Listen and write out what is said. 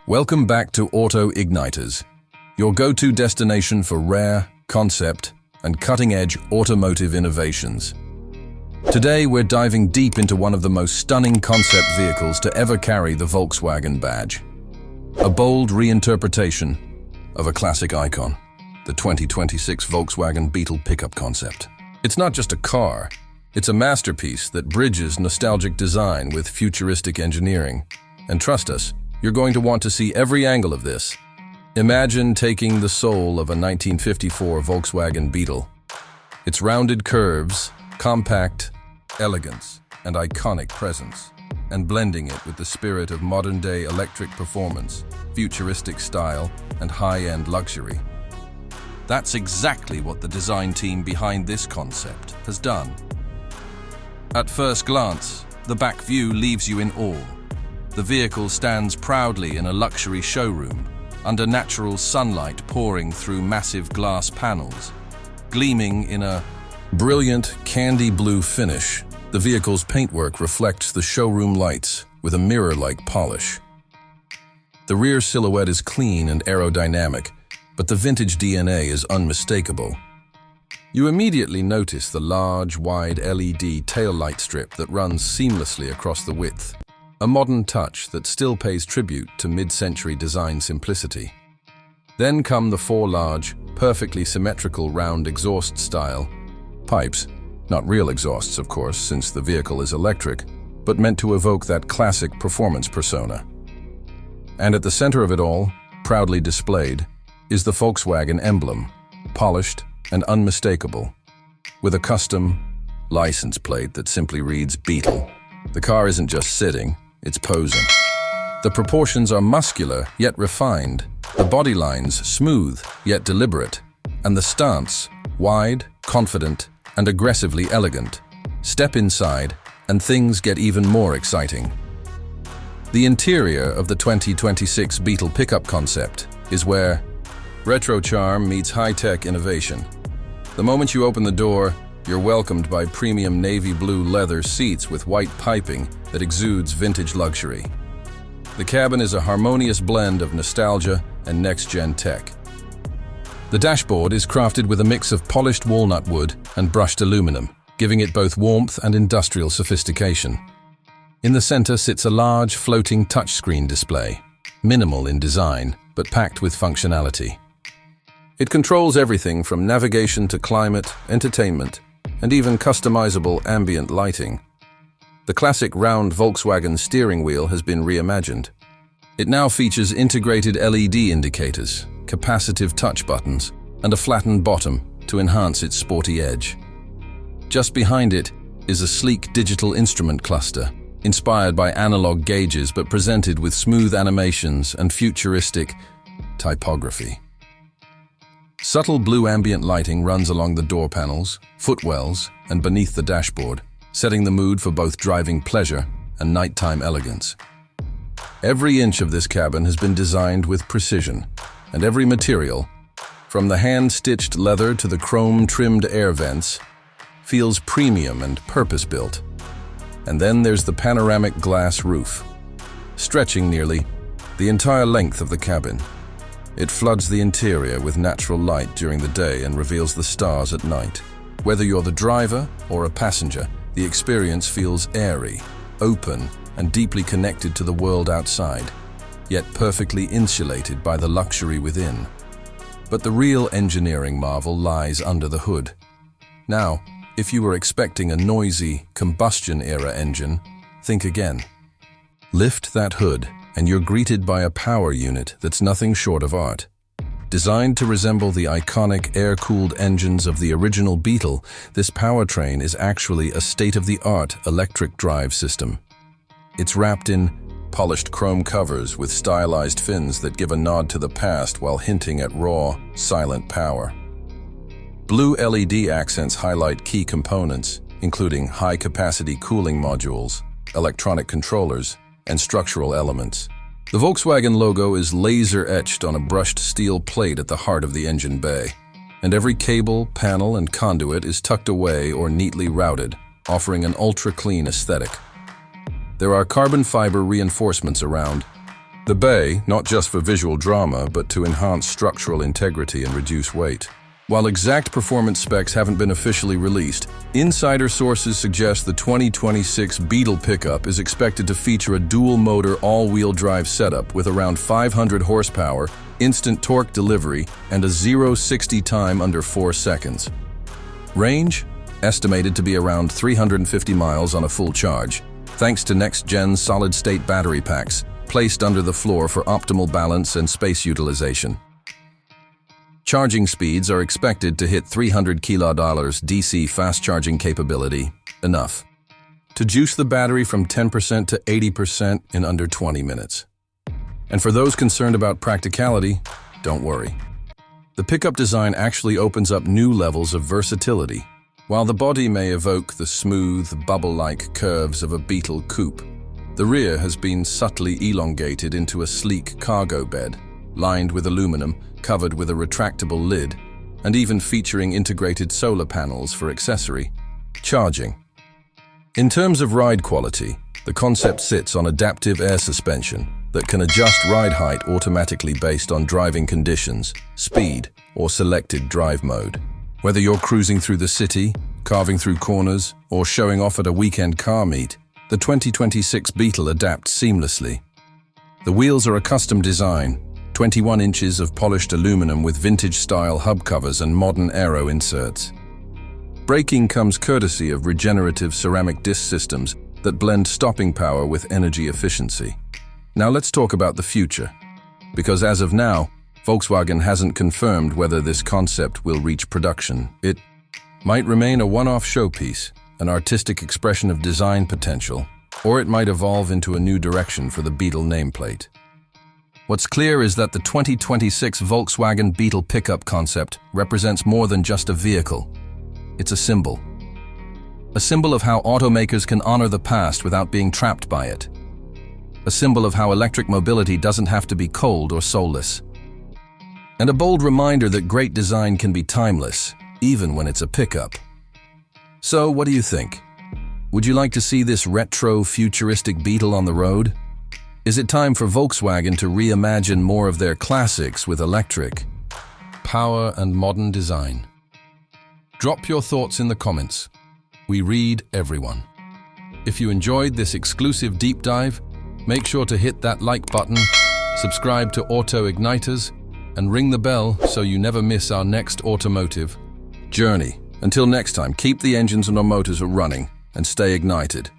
Welcome back to Auto Ignitors, your go-to destination for rare, concept, and cutting-edge automotive innovations. Today, we're diving deep into one of the most stunning concept vehicles to ever carry the Volkswagen badge. A bold reinterpretation of a classic icon, the 2026 Volkswagen Beetle Pickup Concept. It's not just a car, it's a masterpiece that bridges nostalgic design with futuristic engineering. And trust us, you're going to want to see every angle of this. Imagine taking the soul of a 1954 Volkswagen Beetle. Its rounded curves, compact elegance, and iconic presence, and blending it with the spirit of modern-day electric performance, futuristic style, and high-end luxury. That's exactly what the design team behind this concept has done. At first glance, the back view leaves you in awe. The vehicle stands proudly in a luxury showroom, under natural sunlight pouring through massive glass panels. Gleaming in a brilliant candy blue finish, the vehicle's paintwork reflects the showroom lights with a mirror-like polish. The rear silhouette is clean and aerodynamic, but the vintage DNA is unmistakable. You immediately notice the large, wide LED taillight strip that runs seamlessly across the width. A modern touch that still pays tribute to mid-century design simplicity. Then come the four large, perfectly symmetrical round exhaust-style pipes. Not real exhausts, of course, since the vehicle is electric, but meant to evoke that classic performance persona. And at the center of it all, proudly displayed, is the Volkswagen emblem, polished and unmistakable, with a custom license plate that simply reads Beetle. The car isn't just sitting, it's posing. The proportions are muscular, yet refined, the body lines smooth, yet deliberate, and the stance wide, confident, and aggressively elegant. Step inside, and things get even more exciting. The interior of the 2026 Beetle Pickup Concept is where retro charm meets high-tech innovation. The moment you open the door, you're welcomed by premium navy blue leather seats with white piping that exudes vintage luxury. The cabin is a harmonious blend of nostalgia and next-gen tech. The dashboard is crafted with a mix of polished walnut wood and brushed aluminum, giving it both warmth and industrial sophistication. In the center sits a large floating touchscreen display, minimal in design, but packed with functionality. It controls everything from navigation to climate, entertainment, and even customizable ambient lighting. The classic round Volkswagen steering wheel has been reimagined. It now features integrated LED indicators, capacitive touch buttons, and a flattened bottom to enhance its sporty edge. Just behind it is a sleek digital instrument cluster, inspired by analog gauges but presented with smooth animations and futuristic typography. Subtle blue ambient lighting runs along the door panels, footwells, and beneath the dashboard, setting the mood for both driving pleasure and nighttime elegance. Every inch of this cabin has been designed with precision, and every material, from the hand-stitched leather to the chrome-trimmed air vents, feels premium and purpose-built. And then there's the panoramic glass roof, stretching nearly the entire length of the cabin. It floods the interior with natural light during the day and reveals the stars at night. Whether you're the driver or a passenger, the experience feels airy, open, and deeply connected to the world outside, yet perfectly insulated by the luxury within. But the real engineering marvel lies under the hood. Now, if you were expecting a noisy, combustion-era engine, think again. Lift that hood, and you're greeted by a power unit that's nothing short of art. Designed to resemble the iconic air-cooled engines of the original Beetle, this powertrain is actually a state-of-the-art electric drive system. It's wrapped in polished chrome covers with stylized fins that give a nod to the past while hinting at raw, silent power. Blue LED accents highlight key components, including high-capacity cooling modules, electronic controllers, and structural elements. The Volkswagen logo is laser-etched on a brushed steel plate at the heart of the engine bay, and every cable, panel, and conduit is tucked away or neatly routed, offering an ultra-clean aesthetic. There are carbon fiber reinforcements around, The bay, not just for visual drama, but to enhance structural integrity and reduce weight. While exact performance specs haven't been officially released, insider sources suggest the 2026 Beetle Pickup is expected to feature a dual-motor all-wheel drive setup with around 500 horsepower, instant torque delivery, and a 0-60 time under 4 seconds. Range? Estimated to be around 350 miles on a full charge, thanks to next-gen solid-state battery packs placed under the floor for optimal balance and space utilization. Charging speeds are expected to hit 300 kWh DC fast charging capability, enough to juice the battery from 10% to 80% in under 20 minutes. And for those concerned about practicality, don't worry. The pickup design actually opens up new levels of versatility. While the body may evoke the smooth, bubble-like curves of a Beetle coupe, the rear has been subtly elongated into a sleek cargo bed, lined with aluminum, covered with a retractable lid, and even featuring integrated solar panels for accessory charging. In terms of ride quality, the concept sits on adaptive air suspension that can adjust ride height automatically based on driving conditions, speed, or selected drive mode. Whether you're cruising through the city, carving through corners, or showing off at a weekend car meet, the 2026 Beetle adapts seamlessly. The wheels are a custom design, 21 inches of polished aluminum with vintage-style hub covers and modern aero inserts. Braking comes courtesy of regenerative ceramic disc systems that blend stopping power with energy efficiency. Now let's talk about the future, because as of now, Volkswagen hasn't confirmed whether this concept will reach production. It might remain a one-off showpiece, an artistic expression of design potential, or it might evolve into a new direction for the Beetle nameplate. What's clear is that the 2026 Volkswagen Beetle Pickup Concept represents more than just a vehicle. It's a symbol. A symbol of how automakers can honor the past without being trapped by it. A symbol of how electric mobility doesn't have to be cold or soulless. And a bold reminder that great design can be timeless, even when it's a pickup. So, what do you think? Would you like to see this retro, futuristic Beetle on the road? Is it time for Volkswagen to reimagine more of their classics with electric power and modern design? Drop your thoughts in the comments. We read everyone. If you enjoyed this exclusive deep dive, make sure to hit that like button, subscribe to Auto Ignitors, and ring the bell so you never miss our next automotive journey. Until next time, keep the engines and our motors running and stay ignited.